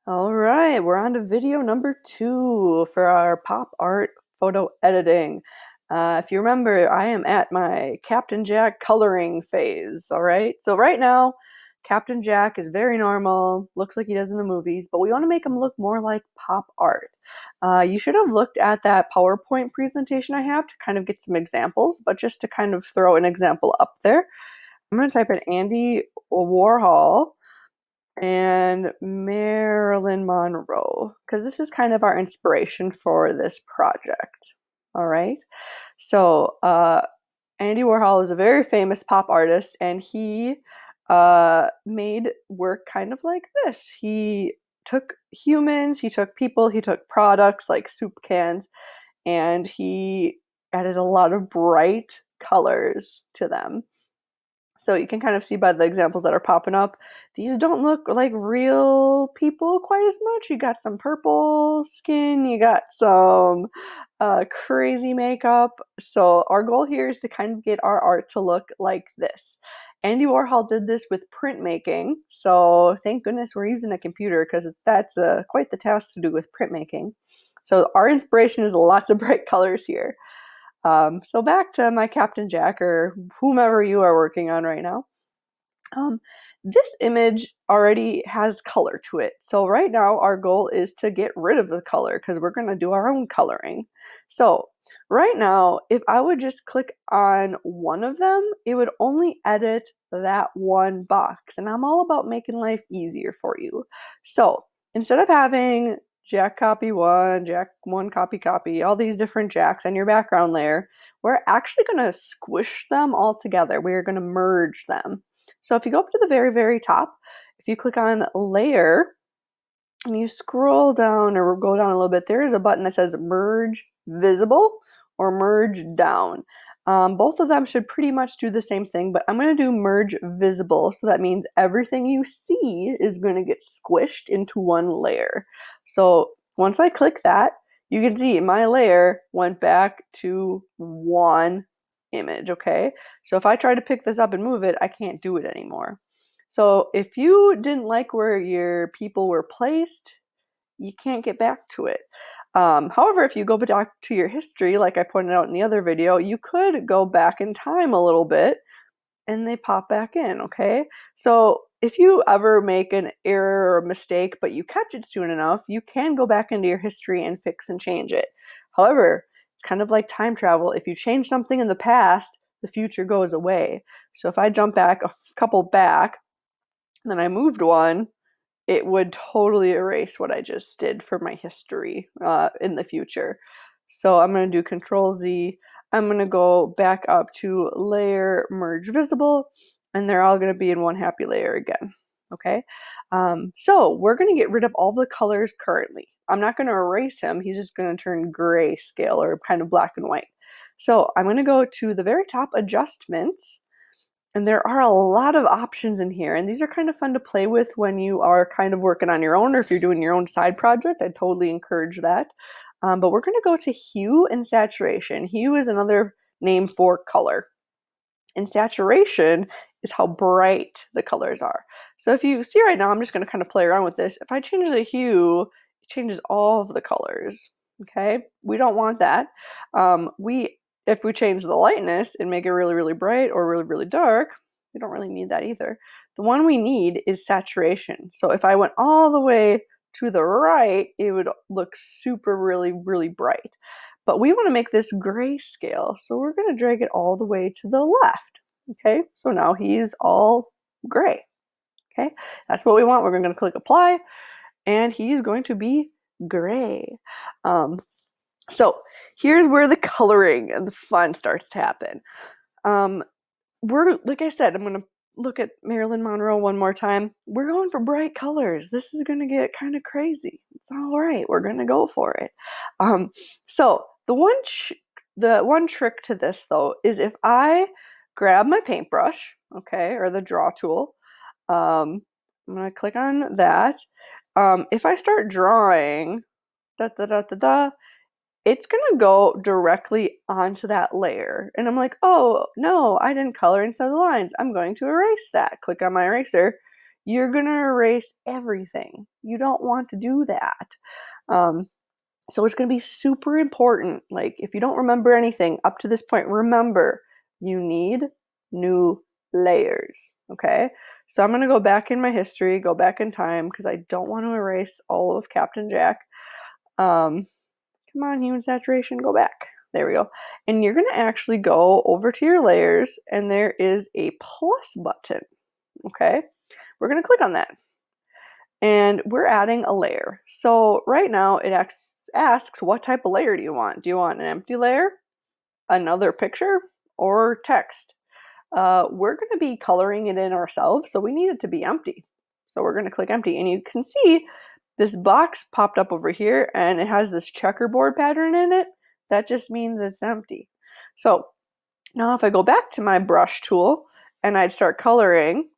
All right, we're on to video number 2 for our pop art photo editing. If you remember, I am at my Captain Jack coloring phase, all right? So right now, Captain Jack is very normal, looks like he does in the movies, but we want to make him look more like pop art. You should have looked at that PowerPoint presentation I have to kind of get some examples, but just to kind of throw an example up there, I'm going to type in Andy Warhol and Marilyn Monroe, because this is kind of our inspiration for this project. All right. So, Andy Warhol is a very famous pop artist, and he made work kind of like this. He took humans, he took people, he took products like soup cans, and he added a lot of bright colors to them. So you can kind of see by the examples that are popping up, these don't look like real people quite as much. You got some purple skin, you got some crazy makeup. So our goal here is to kind of get our art to look like this. Andy Warhol did this with printmaking, so thank goodness we're using a computer because that's quite the task to do with printmaking. So our inspiration is lots of bright colors here. So back to my Captain Jack or whomever you are working on right now. Um, this image already has color to it. So right now our goal is to get rid of the color because we're going to do our own coloring. So right now, if I would just click on one of them, it would only edit that one box. And I'm all about making life easier for you. So instead of having Jack copy 1, Jack 1 copy, all these different Jacks on your background layer, we're actually going to squish them all together. We're going to merge them. So if you go up to the very, very top, if you click on layer and you scroll down or go down a little bit, there is a button that says merge visible or merge down. Both of them should pretty much do the same thing, but I'm going to do merge visible. So that means everything you see is going to get squished into one layer. So once I click that, you can see my layer went back to one image, okay? So if I try to pick this up and move it, I can't do it anymore. So if you didn't like where your people were placed, you can't get back to it. However, if you go back to your history, like I pointed out in the other video, you could go back in time a little bit and they pop back in, okay? So if you ever make an error or a mistake, but you catch it soon enough, you can go back into your history and fix and change it. However, it's kind of like time travel. If you change something in the past, the future goes away. So if I jump back a couple back, and then I moved one, it would totally erase what I just did for my history in the future. So I'm going to do Control Z. I'm going to go back up to layer merge visible, and they're all going to be in one happy layer again. Okay, so we're going to get rid of all the colors currently. I'm not going to erase him. He's just going to turn grayscale or kind of black and white. So I'm going to go to the very top adjustments, and there are a lot of options in here, and these are kind of fun to play with when you are kind of working on your own or if you're doing your own side project. I totally encourage that. But we're going to go to hue and saturation. Hue is another name for color, and saturation is how bright the colors are. So if you see right now, I'm just going to kind of play around with this. If I change the hue, it changes all of the colors. Okay, we don't want that. If we change the lightness and make it really, really bright or really, really dark, we don't really need that either. The one we need is saturation. So if I went all the way to the right, it would look super, really, really bright. But we want to make this grayscale, so we're going to drag it all the way to the left. Okay, so now he's all gray. Okay, that's what we want. We're going to click apply, and he's going to be gray. So here's where the coloring and the fun starts to happen. Like I said, I'm going to look at Marilyn Monroe one more time. We're going for bright colors. This is going to get kind of crazy. It's all right. We're going to go for it. So the one trick to this though is if I grab my paintbrush, okay, or the draw tool, I'm going to click on that. If I start drawing, it's going to go directly onto that layer. And I'm like, oh, no, I didn't color inside the lines. I'm going to erase that. Click on my eraser. you're gonna erase everything. You don't want to do that. So it's going to be super important. Like, if you don't remember anything up to this point, remember, you need new layers, okay? So I'm going to go back in my history, go back in time, because I don't want to erase all of Captain Jack. Come on, human saturation, go back. There we go. And you're going to actually go over to your layers, and there is a plus button, okay? We're going to click on that. And we're adding a layer. So right now it asks what type of layer do you want? Do you want an empty layer, another picture, or text? We're going to be coloring it in ourselves, so we need it to be empty. So we're going to click empty, and you can see this box popped up over here, and it has this checkerboard pattern in it. That just means it's empty. So now if I go back to my brush tool and I'd start coloring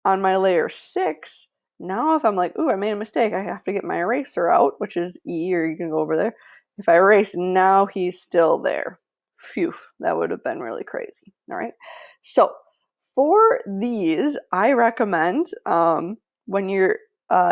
on my layer 6, now if I'm like, ooh, I made a mistake, I have to get my eraser out, which is E, or you can go over there. If I erase, now he's still there. Phew, that would have been really crazy. All right. So for these, I recommend when you're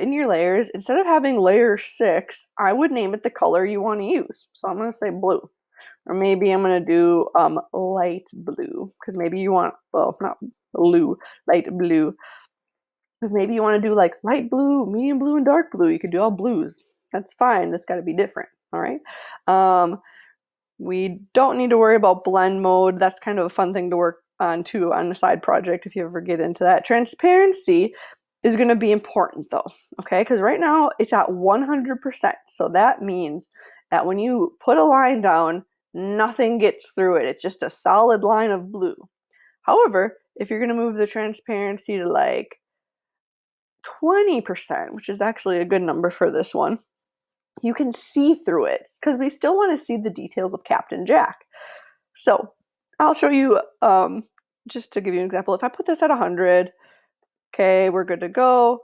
in your layers, instead of having layer 6, I would name it the color you want to use. So I'm going to say blue. Or maybe I'm going to do light blue, because maybe you want, well, not blue, light blue. Because maybe you want to do like light blue, medium blue, and dark blue. You could do all blues. That's fine. That's got to be different. All right. We don't need to worry about blend mode. That's kind of a fun thing to work on too on a side project if you ever get into that. Transparency is going to be important though. Okay. Because right now it's at 100%. So that means that when you put a line down, nothing gets through it. It's just a solid line of blue. However, if you're going to move the transparency to like 20%, which is actually a good number for this one, you can see through it, because we still want to see the details of Captain Jack. So I'll show you, just to give you an example, if I put this at 100, okay, we're good to go.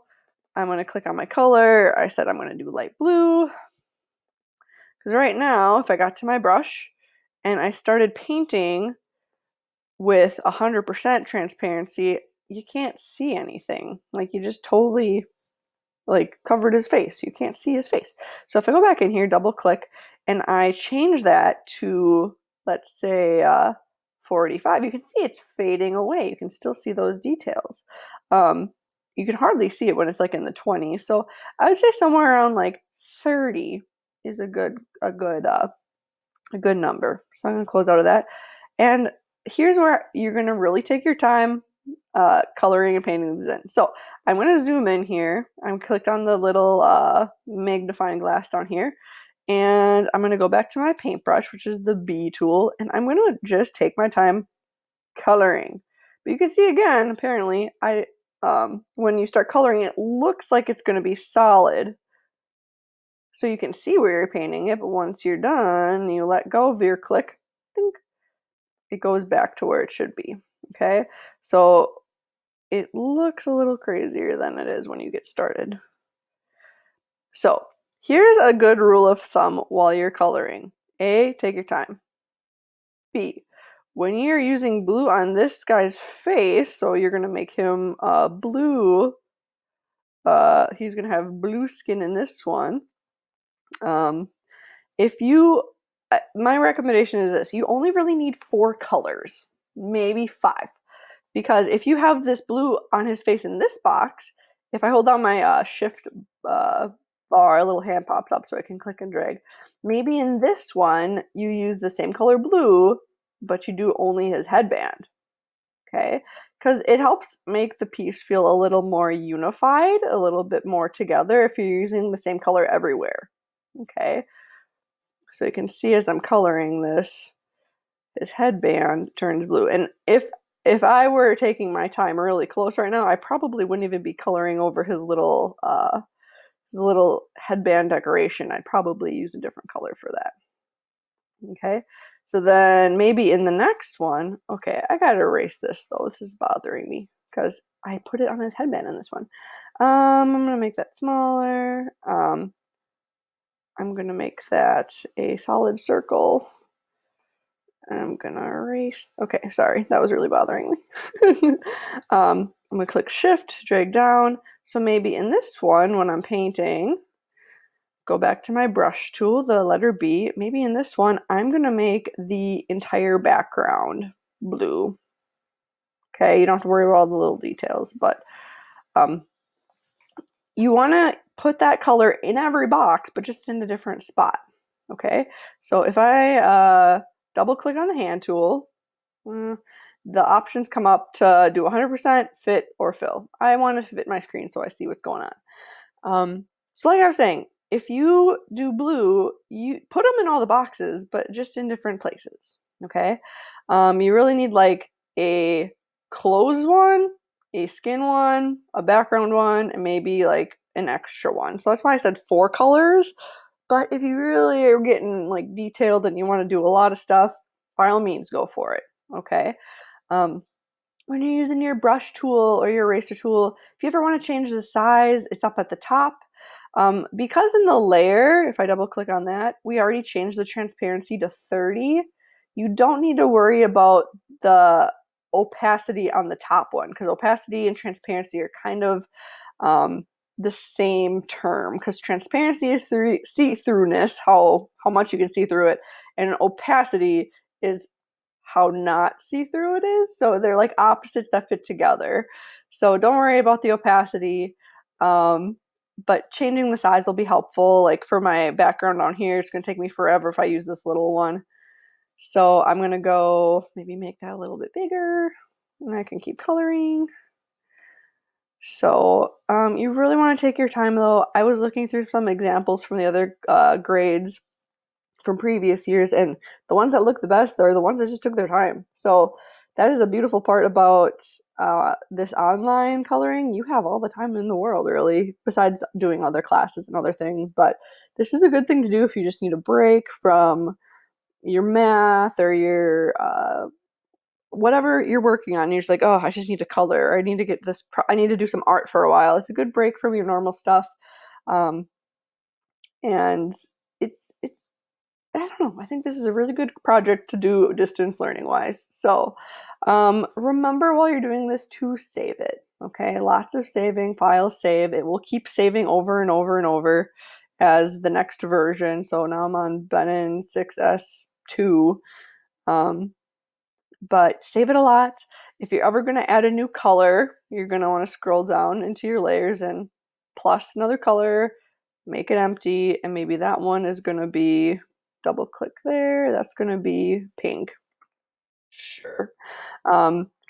I'm going to click on my color. I said I'm going to do light blue, because right now, if I got to my brush and I started painting with 100% transparency, you can't see anything. Like, you just totally like covered his face. You can't see his face. So if I go back in here, double click, and I change that to, let's say, 485, you can see it's fading away. You can still see those details. You can hardly see it when it's like in the 20s. So I would say somewhere around like 30 is a good number. So I'm gonna close out of that. And here's where you're gonna really take your time coloring and painting these in. So I'm going to zoom in here. I'm clicked on the little magnifying glass down here, and I'm going to go back to my paintbrush, which is the B tool, and I'm going to just take my time coloring. But you can see again, apparently, when you start coloring, it looks like it's going to be solid. So you can see where you're painting it, but once you're done, you let go of your click, think, it goes back to where it should be. Okay, so it looks a little crazier than it is when you get started. So here's a good rule of thumb while you're coloring. A, take your time. B, when you're using blue on this guy's face, so you're going to make him blue, he's going to have blue skin in this one. If you, my recommendation is this, you only really need 4 colors, maybe 5. Because if you have this blue on his face in this box, if I hold down my shift bar, a little hand pops up so I can click and drag. Maybe in this one, you use the same color blue, but you do only his headband. Okay? Because it helps make the piece feel a little more unified, a little bit more together if you're using the same color everywhere. Okay? So you can see as I'm coloring this, his headband turns blue. And if I were taking my time really close right now, I probably wouldn't even be coloring over his little headband decoration. I'd probably use a different color for that. Okay, so then maybe in the next one, okay, I gotta erase this though. This is bothering me because I put it on his headband in this one. I'm gonna make that smaller. I'm gonna make that a solid circle. I'm gonna erase. Okay, sorry, that was really bothering me. I'm gonna click Shift, drag down. So maybe in this one, when I'm painting, go back to my brush tool, the letter B. Maybe in this one, I'm gonna make the entire background blue. Okay, you don't have to worry about all the little details, but you wanna put that color in every box, but just in a different spot. Okay, so if I double click on the hand tool, the options come up to do 100%, fit, or fill. I want to fit my screen so I see what's going on. So like I was saying, if you do blue, you put them in all the boxes, but just in different places, okay? You really need like a clothes one, a skin one, a background one, and maybe like an extra one. So that's why I said 4 colors. But if you really are getting like detailed and you want to do a lot of stuff, by all means go for it, okay? Um, when you're using your brush tool or your eraser tool, if you ever want to change the size, it's up at the top. Because in the layer, if I double click on that, we already changed the transparency to 30. You don't need to worry about the opacity on the top one, because opacity and transparency are kind of the same term, because transparency is see-throughness, how much you can see through it, and opacity is how not see-through it is. So they're like opposites that fit together. So don't worry about the opacity. But changing the size will be helpful. Like for my background on here, it's gonna take me forever if I use this little one. So I'm gonna go maybe make that a little bit bigger, and I can keep coloring. So you really want to take your time though. I was looking through some examples from the other grades from previous years, and the ones that look the best are the ones that just took their time. So that is a beautiful part about this online coloring. You have all the time in the world, really, besides doing other classes and other things. But this is a good thing to do if you just need a break from your math or your whatever you're working on. You're just like, oh, I just need to color. Or I need to get this. I need to do some art for a while. It's a good break from your normal stuff, and it's I don't know. I think this is a really good project to do distance learning wise. So remember while you're doing this to save it. Okay, lots of saving, files save. It will keep saving over and over and over as the next version. So now I'm on Benon 6S2. But save it a lot. If you're ever going to add a new color, you're going to want to scroll down into your layers and plus another color, make it empty, and maybe that one is going to be, double click there, that's going to be pink. Sure.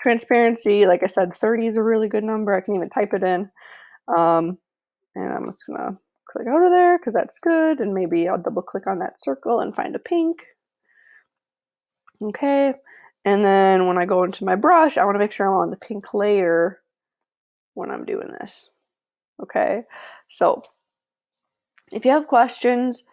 Transparency, like I said, 30 is a really good number. I can even type it in. And I'm just going to click out of there because that's good. And maybe I'll double click on that circle and find a pink. Okay. And then when I go into my brush, I want to make sure I'm on the pink layer when I'm doing this. Okay. So if you have questions,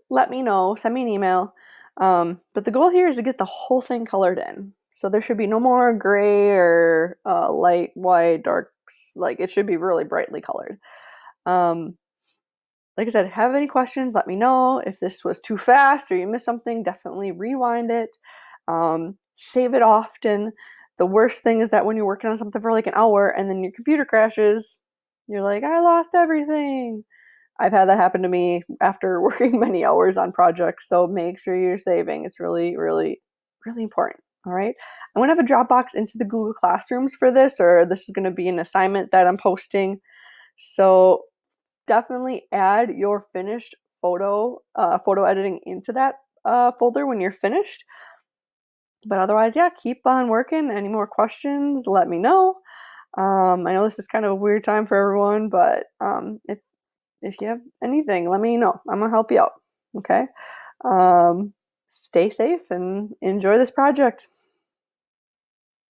let me know. Send me an email. But the goal here is to get the whole thing colored in. So there should be no more gray or light, white, darks. Like it should be really brightly colored. Like I said, have any questions, let me know. If this was too fast or you missed something, definitely rewind it. Save it often. The worst thing is that when you're working on something for like an hour and then your computer crashes, you're like, I lost everything. I've had that happen to me after working many hours on projects. So make sure you're saving. It's really, really, really important. All right. I'm going to have a Dropbox into the Google Classrooms for this, or this is going to be an assignment that I'm posting. So definitely add your finished photo editing into that folder when you're finished. But otherwise, yeah, keep on working. Any more questions, let me know. I know this is kind of a weird time for everyone, but if you have anything, let me know. I'm gonna help you out. Okay. Stay safe and enjoy this project.